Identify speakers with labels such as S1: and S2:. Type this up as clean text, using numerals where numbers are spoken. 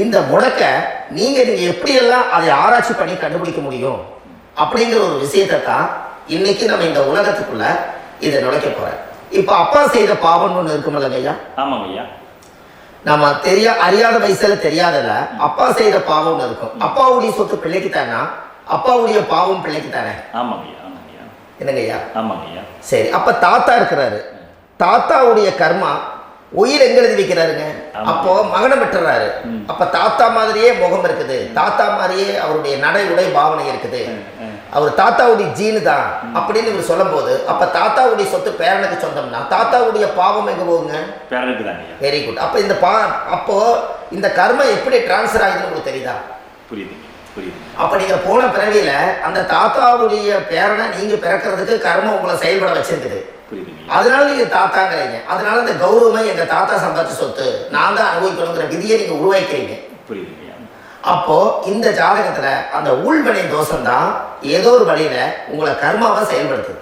S1: இந்த முடக்க நீங்க எப்படியெல்லாம் அதை ஆராய்ச்சி பண்ணி கண்டுபிடிக்க முடியும் அப்படிங்கிற ஒரு விஷயத்தை தான் இன்னைக்கு நம்ம இந்த உலகத்துக்குள்ள இதை நுழைக்க போறேன். இப்ப அப்பா செய்த பாவம்னு ஒண்ணு இருக்குமில்ல ஐயா?
S2: ஆமாங்க ஐயா.
S1: நம்ம அறியாத வயசுல தெரியாதல அப்பா செய்த பாவம்னு இருக்கும். அப்பாவுடைய சொத்து பிள்ளைக்கு தானா, அப்பாவுடைய பாவம் பிள்ளைக்கு தானே?
S2: ஆமாங்க ஐயா. ஆமாங்க ஐயா.
S1: என்னங்க ஐயா?
S2: ஆமாங்க ஐயா.
S1: சரி, அப்ப தாத்தா இருக்கிறாரு, தாத்தாவுடைய கர்மா உயிர் எங்க எழுதி வைக்கிறாருங்க? அப்போ மகனை பெற்றுறாரு. அப்ப தாத்தா மாதிரியே முகம் இருக்குது, தாத்தா மாதிரியே அவருடைய நடை உடை பாவனை இருக்குது, அவர் தாத்தாவுடைய ஜீனு தான் அப்படின்னு இவர் சொல்லும் போது, அப்ப தாத்தாவுடைய சொத்து பேரனுக்கு சொந்தம்னா தாத்தாவுடைய பாவம் எங்க போகுங்க?
S2: பேரனுக்கு தான்.
S1: Very good. அப்ப இந்த அப்போ இந்த கர்மம் எப்படி டிரான்ஸ்ஃபர் ஆகுதுன்னு உங்களுக்கு தெரியுதா?
S2: புரியுது புரியுது.
S1: அப்ப நீங்க போன பிறவியில அந்த தாத்தாவுடைய பேரனை நீங்க பிறக்கிறதுக்கு கர்மம் உங்களை செயல்பட வச்சிருக்குது. அதனால நீங்க தாத்தாங்கிறீங்க. அதனால இந்த கௌரவமே எங்க தாத்தா சம்பாதிச்ச சொத்து, நான் தான் அனுபவிக்கணுங்கிற விதியை நீங்க உருவாக்கிறீங்க. அப்போ இந்த ஜாதகத்துல அந்த உள்வினை தோஷம் தான் ஏதோ ஒரு வழியில உங்களை கர்மாவை செயல்படுத்துது.